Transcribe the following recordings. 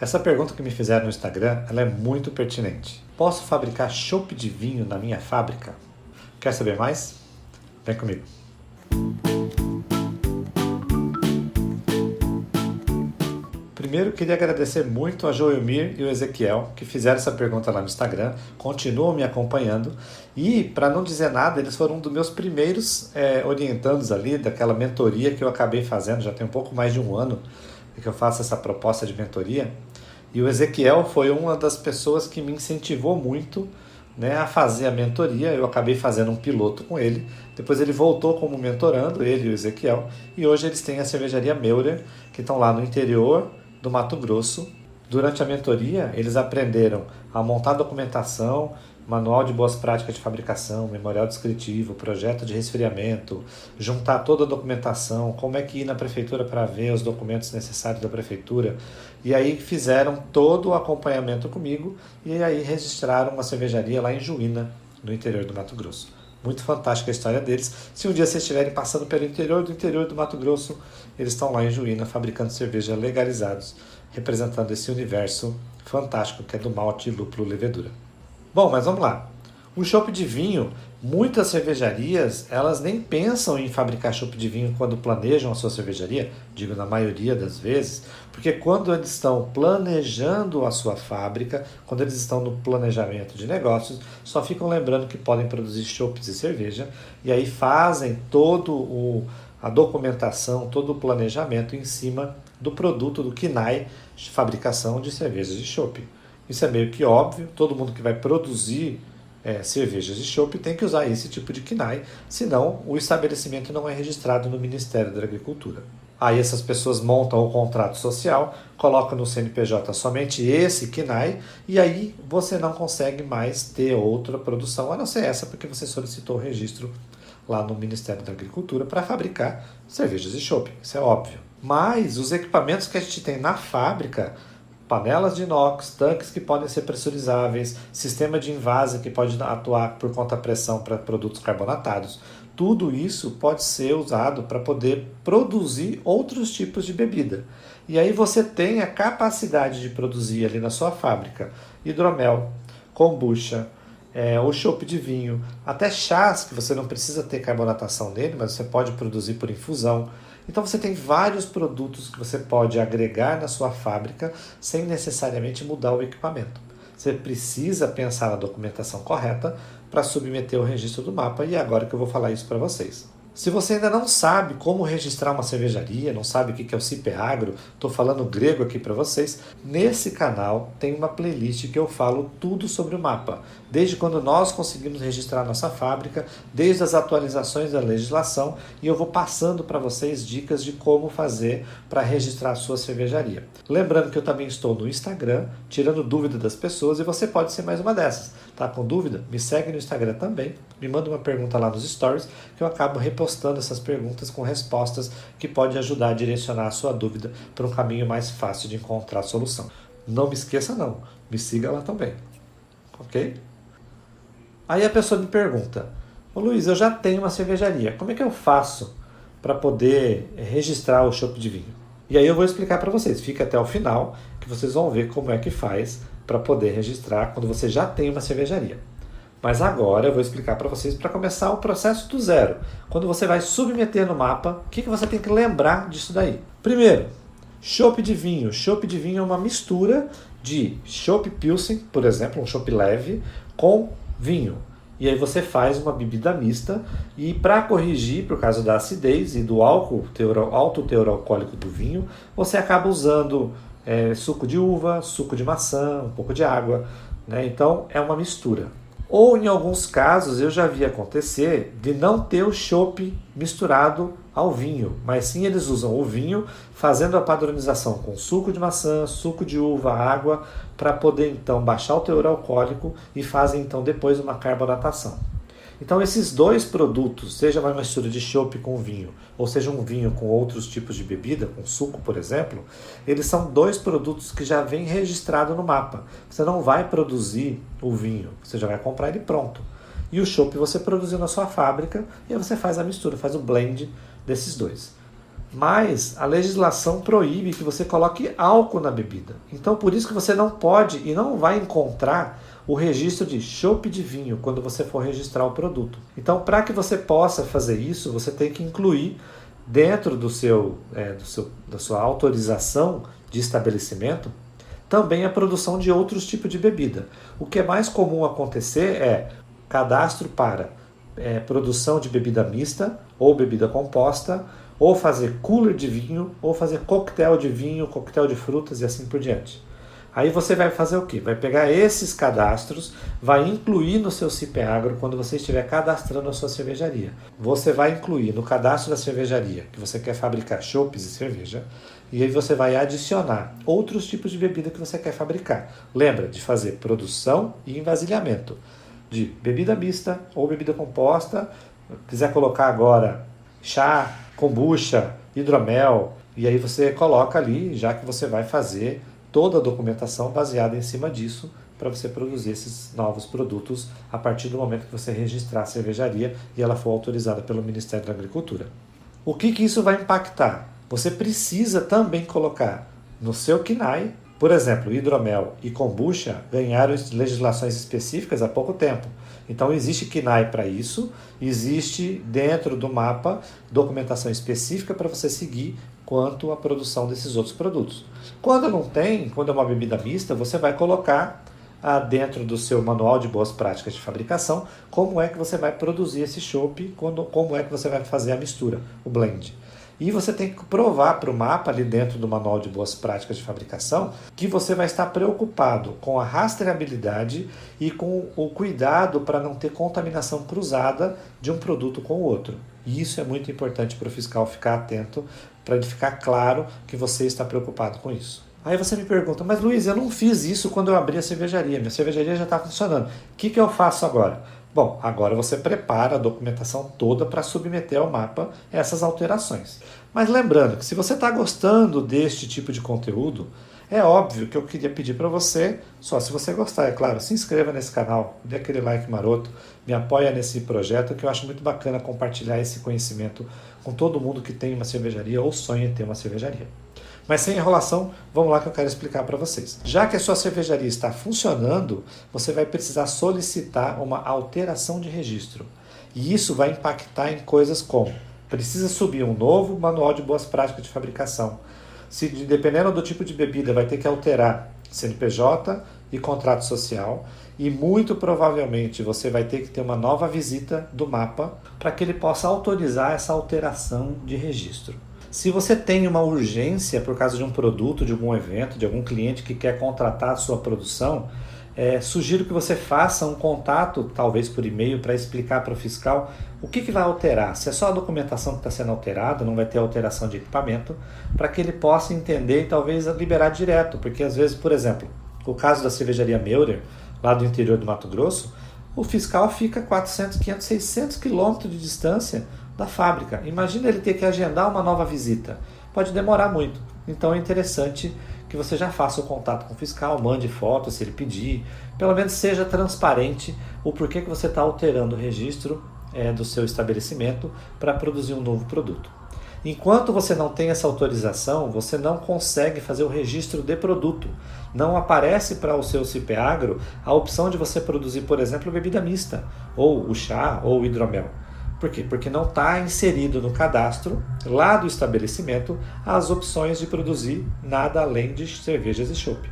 Essa pergunta que me fizeram no Instagram, ela é muito pertinente. Posso fabricar chopp de vinho na minha fábrica? Quer saber mais? Vem comigo. Primeiro, queria agradecer muito a Joelmir e o Ezequiel, que fizeram essa pergunta lá no Instagram, continuam me acompanhando, e, para não dizer nada, eles foram um dos meus primeiros orientandos ali, daquela mentoria que eu acabei fazendo, já tem um pouco mais de um ano que eu faço essa proposta de mentoria, e o Ezequiel foi uma das pessoas que me incentivou muito, né, a fazer a mentoria. Eu acabei fazendo um piloto com ele, depois ele voltou como mentorando, ele e o Ezequiel, e hoje eles têm a cervejaria Meurer, que estão lá no interior do Mato Grosso. Durante a mentoria, eles aprenderam a montar documentação, manual de boas práticas de fabricação, memorial descritivo, projeto de resfriamento, juntar toda a documentação, como é que ir na prefeitura para ver os documentos necessários da prefeitura. E aí fizeram todo o acompanhamento comigo e aí registraram uma cervejaria lá em Juína, no interior do Mato Grosso. Muito fantástica a história deles. Se um dia vocês estiverem passando pelo interior do Mato Grosso, eles estão lá em Juína fabricando cerveja legalizados, representando esse universo fantástico que é do malte, lúpulo, levedura. Bom, mas vamos lá. O chopp de vinho, muitas cervejarias, elas nem pensam em fabricar chopp de vinho quando planejam a sua cervejaria, digo na maioria das vezes, porque quando eles estão planejando a sua fábrica, quando eles estão no planejamento de negócios, só ficam lembrando que podem produzir chopps e cerveja, e aí fazem a documentação, todo o planejamento em cima do produto, do KNAI, fabricação de cervejas de chopp. Isso é meio que óbvio, todo mundo que vai produzir cervejas de chopp tem que usar esse tipo de KNAI, senão o estabelecimento não é registrado no Ministério da Agricultura. Aí essas pessoas montam o contrato social, colocam no CNPJ somente esse KNAI, e aí você não consegue mais ter outra produção, a não ser essa, porque você solicitou o registro lá no Ministério da Agricultura para fabricar cervejas de chopp, isso é óbvio. Mas os equipamentos que a gente tem na fábrica, panelas de inox, tanques que podem ser pressurizáveis, sistema de envase que pode atuar por conta-pressão para produtos carbonatados. Tudo isso pode ser usado para poder produzir outros tipos de bebida. E aí você tem a capacidade de produzir ali na sua fábrica hidromel, kombucha, o chopp de vinho, até chás que você não precisa ter carbonatação nele, mas você pode produzir por infusão. Então você tem vários produtos que você pode agregar na sua fábrica sem necessariamente mudar o equipamento. Você precisa pensar na documentação correta para submeter o registro do mapa, e é agora que eu vou falar isso para vocês. Se você ainda não sabe como registrar uma cervejaria, não sabe o que é o CIPEAGRO, estou falando grego aqui para vocês, nesse canal tem uma playlist que eu falo tudo sobre o mapa. Desde quando nós conseguimos registrar nossa fábrica, desde as atualizações da legislação, e eu vou passando para vocês dicas de como fazer para registrar a sua cervejaria. Lembrando que eu também estou no Instagram, tirando dúvida das pessoas, e você pode ser mais uma dessas. Tá com dúvida? Me segue no Instagram também, me manda uma pergunta lá nos stories, que eu acabo repostando essas perguntas com respostas que podem ajudar a direcionar a sua dúvida para um caminho mais fácil de encontrar a solução. Não me esqueça não, me siga lá também, ok? Aí a pessoa me pergunta: ô Luiz, eu já tenho uma cervejaria, como é que eu faço para poder registrar o chopp de vinho? E aí eu vou explicar para vocês, fica até o final, que vocês vão ver como é que faz para poder registrar quando você já tem uma cervejaria. Mas agora eu vou explicar para vocês para começar o processo do zero. Quando você vai submeter no mapa, o que você tem que lembrar disso daí? Primeiro, chopp de vinho. Chopp de vinho é uma mistura de chopp Pilsen, por exemplo, um chopp leve, com vinho. E aí você faz uma bebida mista, e para corrigir, por causa da acidez e do alto teor alcoólico do vinho, você acaba usando suco de uva, suco de maçã, um pouco de água, né? Então é uma mistura. Ou em alguns casos eu já vi acontecer de não ter o chopp misturado ao vinho, mas sim eles usam o vinho fazendo a padronização com suco de maçã, suco de uva, água, para poder então baixar o teor alcoólico, e fazem então depois uma carbonatação. Então esses dois produtos, seja uma mistura de chopp com vinho, ou seja um vinho com outros tipos de bebida, com suco por exemplo, eles são dois produtos que já vêm registrado no mapa. Você não vai produzir o vinho, você já vai comprar ele pronto. E o chopp você produziu na sua fábrica, e aí você faz a mistura, faz o blend desses dois. Mas a legislação proíbe que você coloque álcool na bebida. Então por isso que você não pode e não vai encontrar o registro de chopp de vinho quando você for registrar o produto. Então para que você possa fazer isso, você tem que incluir dentro da sua autorização de estabelecimento também a produção de outros tipos de bebida. O que é mais comum acontecer é cadastro para produção de bebida mista ou bebida composta, ou fazer cooler de vinho, ou fazer coquetel de vinho, coquetel de frutas e assim por diante. Aí você vai fazer o quê? Vai pegar esses cadastros, vai incluir no seu CIPEAGRO quando você estiver cadastrando a sua cervejaria. Você vai incluir no cadastro da cervejaria que você quer fabricar chopps e cerveja, e aí você vai adicionar outros tipos de bebida que você quer fabricar. Lembra de fazer produção e envasilhamento de bebida mista ou bebida composta. Quiser colocar agora chá, kombucha, hidromel, e aí você coloca ali, já que você vai fazer toda a documentação baseada em cima disso para você produzir esses novos produtos a partir do momento que você registrar a cervejaria e ela for autorizada pelo Ministério da Agricultura. O que isso vai impactar? Você precisa também colocar no seu KNAI, por exemplo, hidromel e kombucha ganharam legislações específicas há pouco tempo. Então existe KNAI para isso, existe dentro do mapa documentação específica para você seguir quanto à produção desses outros produtos. Quando não tem, quando é uma bebida mista, você vai colocar dentro do seu manual de boas práticas de fabricação como é que você vai produzir esse chopp, como é que você vai fazer a mistura, o blend. E você tem que provar para o mapa, ali dentro do manual de boas práticas de fabricação, que você vai estar preocupado com a rastreabilidade e com o cuidado para não ter contaminação cruzada de um produto com o outro. E isso é muito importante para o fiscal ficar atento, para ele ficar claro que você está preocupado com isso. Aí você me pergunta, mas Luiz, eu não fiz isso quando eu abri a cervejaria, minha cervejaria já está funcionando. O que eu faço agora? Bom, agora você prepara a documentação toda para submeter ao mapa essas alterações. Mas lembrando que se você está gostando deste tipo de conteúdo, é óbvio que eu queria pedir para você, só se você gostar, é claro, se inscreva nesse canal, dê aquele like maroto, me apoia nesse projeto, que eu acho muito bacana compartilhar esse conhecimento com todo mundo que tem uma cervejaria ou sonha em ter uma cervejaria. Mas sem enrolação, vamos lá que eu quero explicar para vocês. Já que a sua cervejaria está funcionando, você vai precisar solicitar uma alteração de registro. E isso vai impactar em coisas como: precisa subir um novo manual de boas práticas de fabricação. Se dependendo do tipo de bebida, vai ter que alterar CNPJ e contrato social. E muito provavelmente você vai ter que ter uma nova visita do mapa para que ele possa autorizar essa alteração de registro. Se você tem uma urgência por causa de um produto, de algum evento, de algum cliente que quer contratar a sua produção, sugiro que você faça um contato, talvez por e-mail, para explicar para o fiscal o que vai alterar. Se é só a documentação que está sendo alterada, não vai ter alteração de equipamento, para que ele possa entender e talvez liberar direto. Porque às vezes, por exemplo, o caso da cervejaria Meurer, lá do interior do Mato Grosso, o fiscal fica 400, 500, 600 quilômetros de distância da fábrica. Imagina ele ter que agendar uma nova visita. Pode demorar muito. Então é interessante que você já faça o contato com o fiscal, mande foto se ele pedir, pelo menos seja transparente o porquê que você está alterando o registro do seu estabelecimento para produzir um novo produto. Enquanto você não tem essa autorização, você não consegue fazer o registro de produto. Não aparece para o seu CIPEAGRO a opção de você produzir, por exemplo, bebida mista, ou o chá, ou o hidromel. Por quê? Porque não está inserido no cadastro, lá do estabelecimento, as opções de produzir nada além de cervejas e chopp.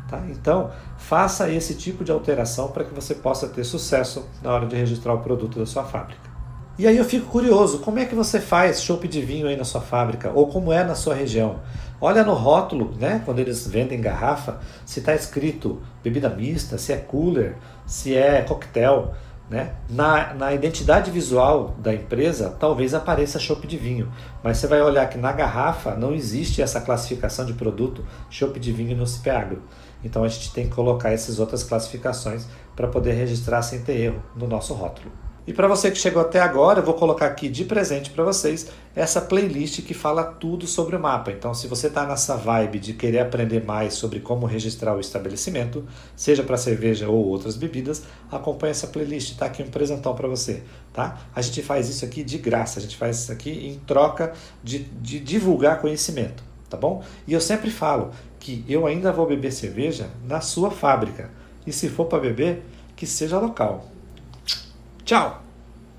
Tá? Então, faça esse tipo de alteração para que você possa ter sucesso na hora de registrar o produto da sua fábrica. E aí eu fico curioso, como é que você faz chopp de vinho aí na sua fábrica? Ou como é na sua região? Olha no rótulo, né, quando eles vendem garrafa, se está escrito bebida mista, se é cooler, se é coquetel. Né? Na identidade visual da empresa, talvez apareça chopp de vinho, mas você vai olhar que na garrafa não existe essa classificação de produto chopp de vinho no CIPEAGRO. Então a gente tem que colocar essas outras classificações para poder registrar sem ter erro no nosso rótulo. E para você que chegou até agora, eu vou colocar aqui de presente para vocês essa playlist que fala tudo sobre o mapa. Então, se você está nessa vibe de querer aprender mais sobre como registrar o estabelecimento, seja para cerveja ou outras bebidas, acompanhe essa playlist. Está aqui um presentão para você. Tá? A gente faz isso aqui de graça, a gente faz isso aqui em troca de divulgar conhecimento. Tá bom? E eu sempre falo que eu ainda vou beber cerveja na sua fábrica. E se for para beber, que seja local. Tchau!